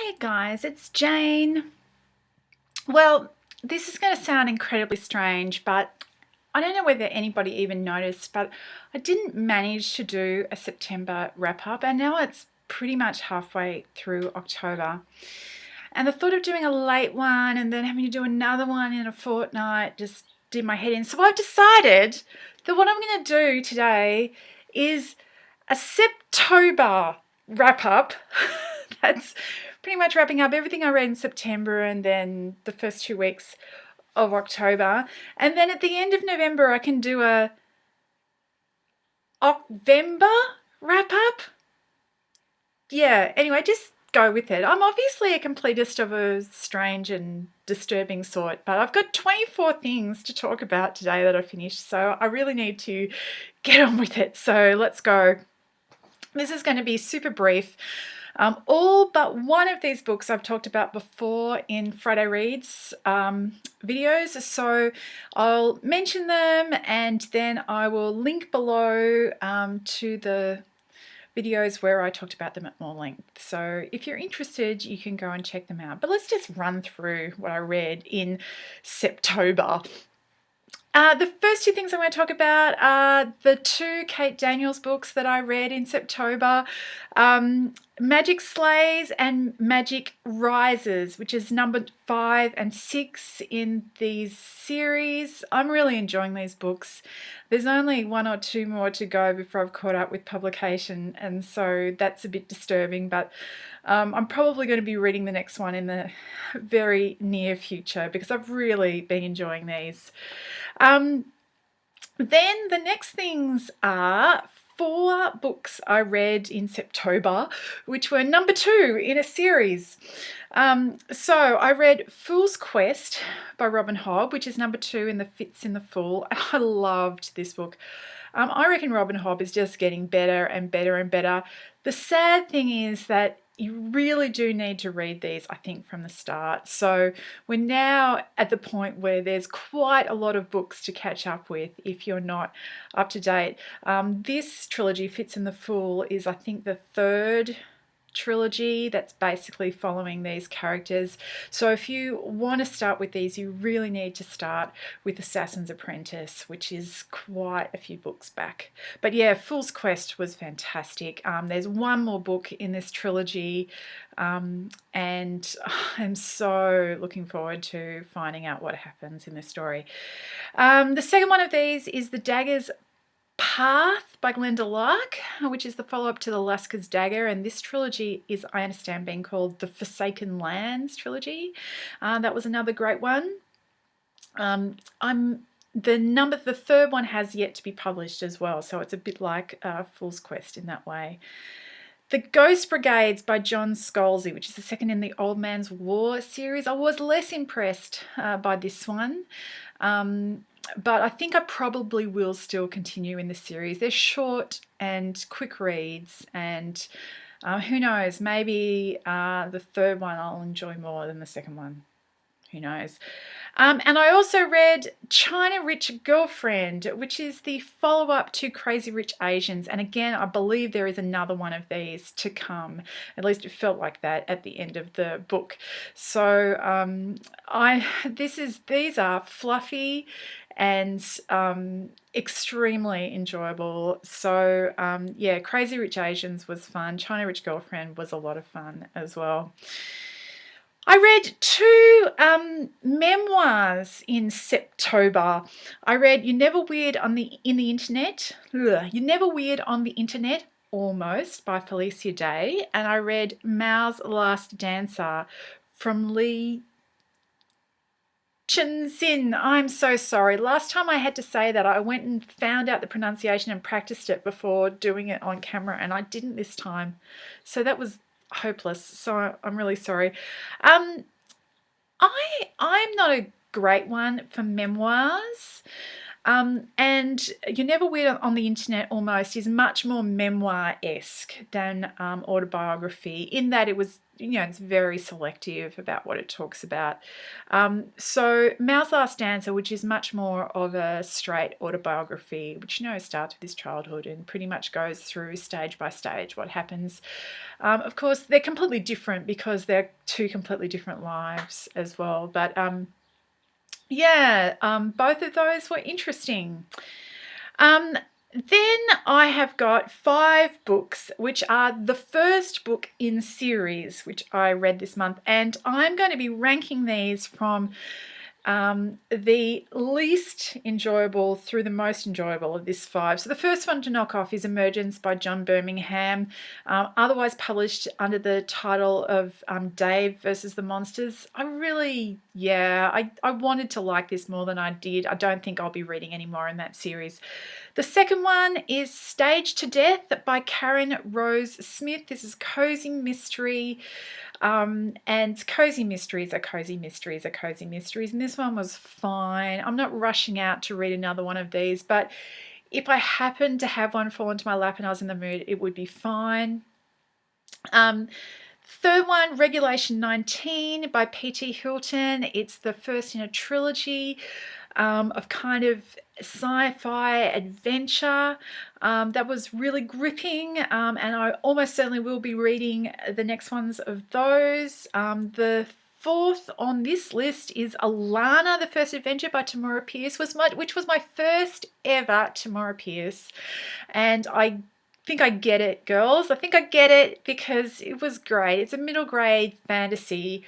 Hey guys, it's Jane. Well, this is going to sound incredibly strange, but I don't know whether anybody even noticed, but I didn't manage to do a September wrap up, and now it's pretty much halfway through October. And the thought of doing a late one and then having to do another one in a fortnight just did my head in. So I've decided that what I'm going to do today is a Sept-ober wrap up. That's pretty much wrapping up everything I read in September and then the first 2 weeks of October. And then at the end of November, I can do a Ocvember wrap up. Yeah, anyway, just go with it. I'm obviously a completist of a strange and disturbing sort, but I've got 24 things to talk about today that I finished, so I really need to get on with it. So let's go. This is going to be super brief. All but one of these books I've talked about before in Friday Reads videos, so I'll mention them and then I will link below to the videos where I talked about them at more length. So if you're interested, you can go and check them out. But let's just run through what I read in September. The first two things I'm going to talk about are the two Kate Daniels books that I read in September, Magic Slays and Magic Rises, which is number 5 and 6 in these series. I'm really enjoying these books. There's only 1 or 2 more to go before I've caught up with publication, and so that's a bit disturbing, but I'm probably going to be reading the next one in the very near future because I've really been enjoying these. Then the next things are 4 books I read in September, which were number 2 in a series. So I read Fool's Quest by Robin Hobb, which is number 2 in the Fits in the Fool. I loved this book. I reckon Robin Hobb is just getting better and better and better. The sad thing is that you really do need to read these, I think, from the start. So we're now at the point where there's quite a lot of books to catch up with if you're not up to date. This trilogy, Fits in the Fool, is, I think, the 3rd trilogy that's basically following these characters. So if you want to start with these, you really need to start with Assassin's Apprentice, which is quite a few books back. But yeah, Fool's Quest was fantastic. There's one more book in this trilogy, and I'm so looking forward to finding out what happens in this story. The second one of these is the Daggers Path by Glenda Lark, which is the follow-up to the Lasker's Dagger, and this trilogy is, I understand, being called the Forsaken Lands trilogy. That was another great one. The 3rd one has yet to be published as well, so it's a bit like Fool's Quest in that way. The Ghost Brigades by John Scalzi, which is the second in the Old Man's War series. I was less impressed by this one. But I think I probably will still continue in the series. They're short and quick reads, and who knows, maybe the 3rd one I'll enjoy more than the 2nd one. Who knows? And I also read China Rich Girlfriend, which is the follow-up to Crazy Rich Asians. And again, I believe there is another one of these to come. At least it felt like that at the end of the book. So these are fluffy and extremely enjoyable. So yeah, Crazy Rich Asians was fun. China Rich Girlfriend was a lot of fun as well. I read 2 memoirs in September. I read You're Never Weird in the Internet. You're Never Weird on the Internet, Almost, by Felicia Day. And I read Mao's Last Dancer from Lee Chen-sin. I'm so sorry. Last time I had to say that, I went and found out the pronunciation and practiced it before doing it on camera, and I didn't this time. So that was hopeless. So I'm really sorry. I'm not a great one for memoirs. And You're Never Weird on the Internet almost is much more memoir-esque than autobiography, in that it was, it's very selective about what it talks about. So Mal's Last Dancer, which is much more of a straight autobiography, which, starts with his childhood and pretty much goes through stage by stage what happens. Of course, they're completely different because they're two completely different lives as well. But both of those were interesting. Then I have got 5 books, which are the first book in series, which I read this month. And I'm going to be ranking these from the least enjoyable through the most enjoyable of this 5. So the first one to knock off is Emergence by John Birmingham, otherwise published under the title of Dave versus the Monsters. I wanted to like this more than I did. I don't think I'll be reading any more in that series. The second one is Staged to Death by Karen Rose Smith. This is cozy mystery. And cozy mysteries are cozy mysteries are cozy mysteries. And this one was fine. I'm not rushing out to read another one of these, but if I happened to have one fall into my lap and I was in the mood, it would be fine. Third one, Regulation 19 by P.T. Hilton. It's the first in a trilogy of kind of sci-fi adventure that was really gripping, and I almost certainly will be reading the next ones of those. The fourth on this list is Alana, the First Adventure by Tamora Pierce, which was my first ever Tamora Pierce, and I think I get it, girls. I think I get it because it was great. It's a middle grade fantasy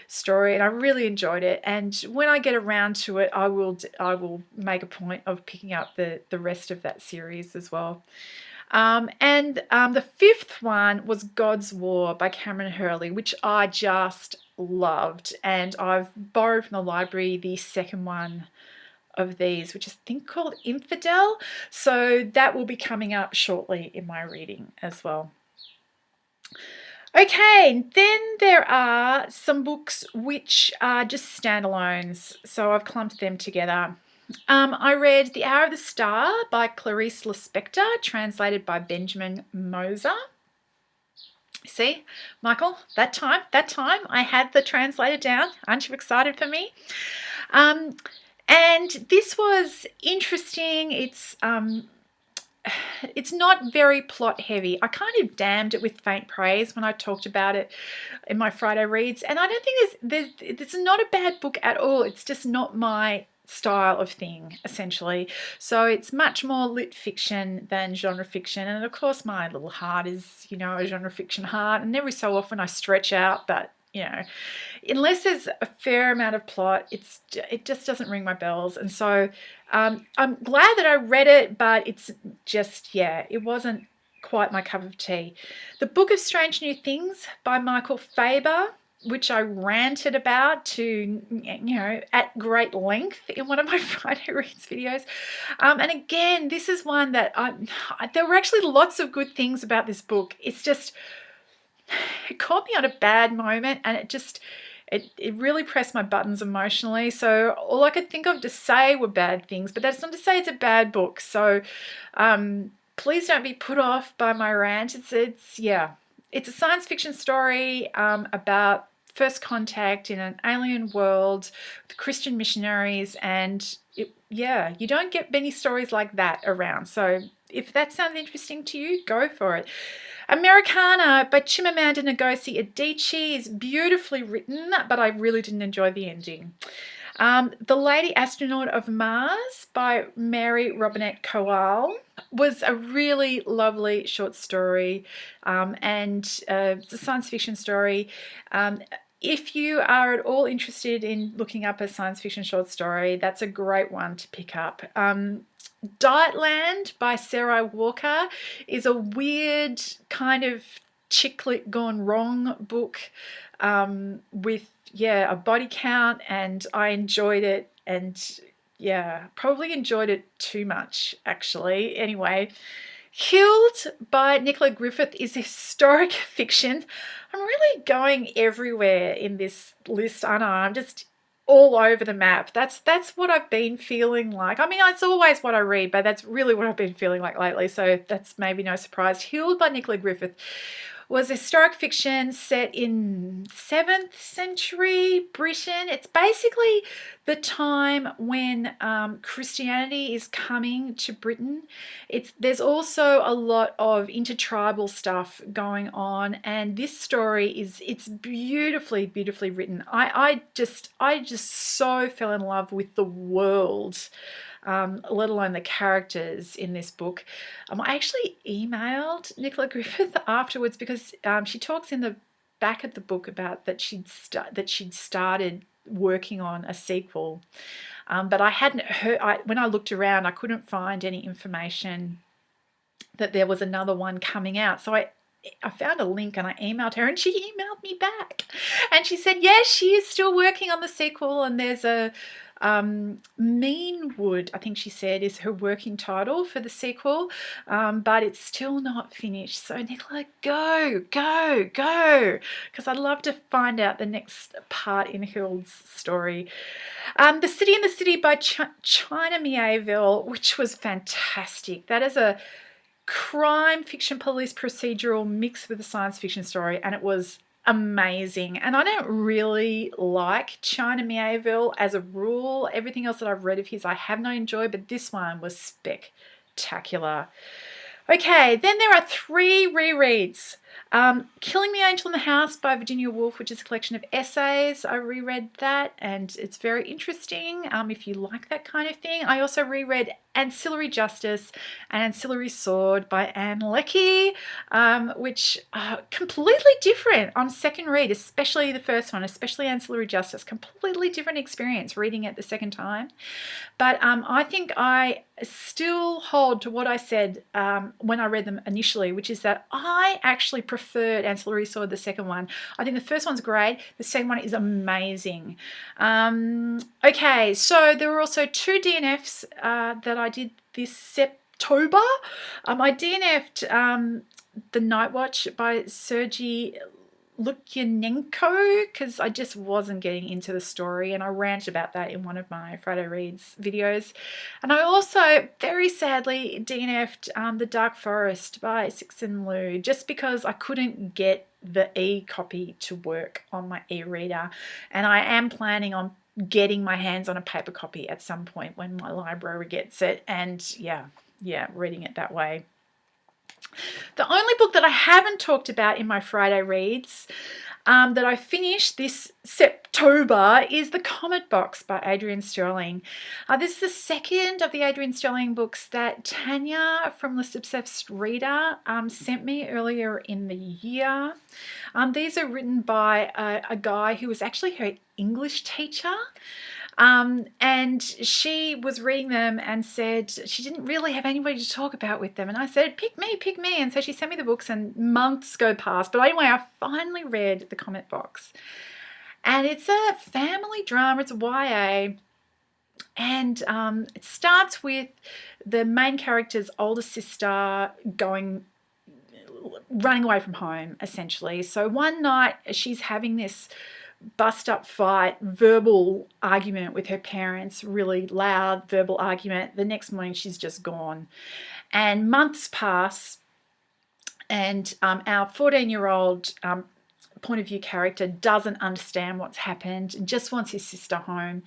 story and I really enjoyed it, and when I get around to it I will make a point of picking up the rest of that series as well. The fifth one was God's War by Cameron Hurley, which I just loved, and I've borrowed from the library the second one of these, which is I think called Infidel, so that will be coming up shortly in my reading as well. Okay, then there are some books which are just standalones, so I've clumped them together. I read The Hour of the Star by Clarice Lispector, translated by Benjamin Moser. See, Michael, that time I had the translator down. Aren't you excited for me? And this was interesting. It's not very plot heavy. I kind of damned it with faint praise when I talked about it in my Friday reads, and I don't think it's not a bad book at all. It's just not my style of thing, essentially. So it's much more lit fiction than genre fiction, and of course my little heart is, a genre fiction heart, and every so often I stretch out, but unless there's a fair amount of plot, it just doesn't ring my bells. And so I'm glad that I read it, but it's just, it wasn't quite my cup of tea. The Book of Strange New Things by Michael Faber, which I ranted about at great length in one of my Friday Reads videos. And again, this is one that there were actually lots of good things about this book. It's just, it caught me on a bad moment, and it really pressed my buttons emotionally. So all I could think of to say were bad things, but that's not to say it's a bad book. So please don't be put off by my rant. It's a science fiction story about first contact in an alien world with Christian missionaries, and you don't get many stories like that around. So if that sounds interesting to you, go for it. Americana by Chimamanda Ngozi Adichie is beautifully written, but I really didn't enjoy the ending. The Lady Astronaut of Mars by Mary Robinette Kowal was a really lovely short story, and it's a science fiction story. If you are at all interested in looking up a science fiction short story, that's a great one to pick up. Dietland by Sarai Walker is a weird kind of chick lit gone wrong book with a body count, and I enjoyed it, and probably enjoyed it too much actually. Anyway, Killed by Nicola Griffith is historic fiction. I'm really going everywhere in this list, aren't I? I'm just all over the map. That's what I've been feeling like. I mean, it's always what I read, but that's really what I've been feeling like lately. So that's maybe no surprise. Healed by Nicola Griffith was historic fiction set in 7th century Britain. It's basically the time when Christianity is coming to Britain. There's also a lot of intertribal stuff going on, and this story it's beautifully, beautifully written. I just so fell in love with the world. Let alone the characters in this book. I actually emailed Nicola Griffith afterwards because she talks in the back of the book about that she'd started working on a sequel, but I hadn't heard. When I looked around, I couldn't find any information that there was another one coming out. So I found a link and I emailed her, and she emailed me back, and she said, yes, she is still working on the sequel, and there's a Meanwood, I think she said, is her working title for the sequel, but it's still not finished. So Nicola, go, because I'd love to find out the next part in Hild's story. The City in the City by China Mieville, which was fantastic. That is a crime fiction police procedural mixed with a science fiction story, and it was amazing. And I don't really like China Mieville as a rule. Everything else that I've read of his I have not enjoyed, but this one was spectacular. Okay, then there are 3 rereads. Killing the Angel in the House by Virginia Woolf, which is a collection of essays. I reread that, and it's very interesting if you like that kind of thing. I also reread Ancillary Justice and Ancillary Sword by Anne Leckie, which are completely different on second read, especially the first one, especially Ancillary Justice. Completely different experience reading it the second time. But I think I still hold to what I said when I read them initially, which is that I actually preferred Ancillary Sword, the second one. I think the first one's great. The second one is amazing. Okay, so there were also 2 DNFs that I did this Sept-ober. I DNF'd The Night Watch by Sergei Lukyanenko because I just wasn't getting into the story, and I ranted about that in one of my Friday Reads videos. And I also very sadly DNF'd The Dark Forest by Sixon Liu just because I couldn't get the e-copy to work on my e-reader, and I am planning on getting my hands on a paper copy at some point when my library gets it, and yeah, reading it that way. The only book that I haven't talked about in my Friday Reads that I finished this Sept-ober is The Comet box by Adrian Stirling. This is the second of the Adrian Stirling books that Tanya from List Obsessed Reader sent me earlier in the year. These are written by a guy who was actually her English teacher. And she was reading them and said she didn't really have anybody to talk about with them. And I said, pick me. And so she sent me the books, and months go past. But anyway, I finally read The Comet box. And it's a family drama. It's a YA. And it starts with the main character's older sister running away from home, essentially. So one night she's having this bust-up fight, verbal argument with her parents, really loud verbal argument. The next morning she's just gone. And months pass, and our 14-year-old point of view character doesn't understand what's happened and just wants his sister home.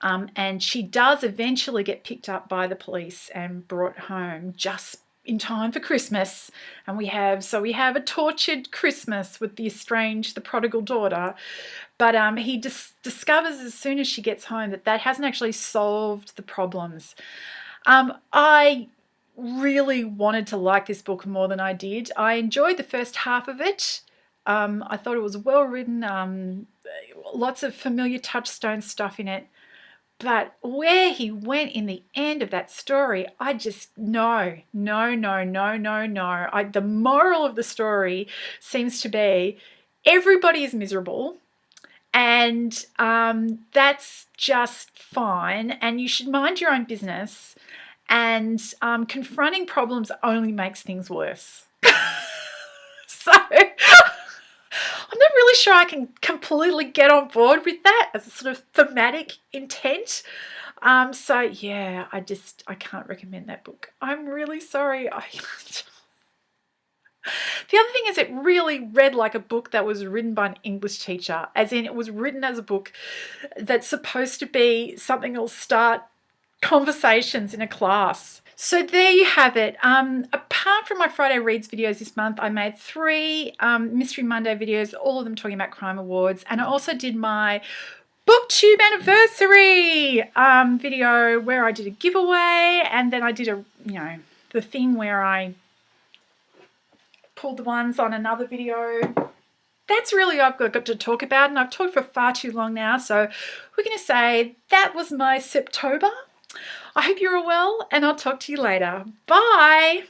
And she does eventually get picked up by the police and brought home just in time for Christmas. And we have a tortured Christmas with the prodigal daughter. But he discovers as soon as she gets home that hasn't actually solved the problems. I really wanted to like this book more than I did. I enjoyed the first half of it. I thought it was well written, lots of familiar touchstone stuff in it. But where he went in the end of that story, I just, no. The moral of the story seems to be everybody is miserable, and that's just fine, and you should mind your own business, and confronting problems only makes things worse. So, I not really sure I can completely get on board with that as a sort of thematic intent. So yeah, I can't recommend that book. I'm really sorry. The other thing is it really read like a book that was written by an English teacher, as in it was written as a book that's supposed to be something that'll start conversations in a class. So there you have it. Apart from my Friday Reads videos this month, I made 3 Mystery Monday videos, all of them talking about crime awards, and I also did my Booktubeaversary video where I did a giveaway, and then I did the thing where I pulled the ones on another video. That's really all I've got to talk about, and I've talked for far too long now, so we're going to say that was my Septober. I hope you're all well, and I'll talk to you later. Bye!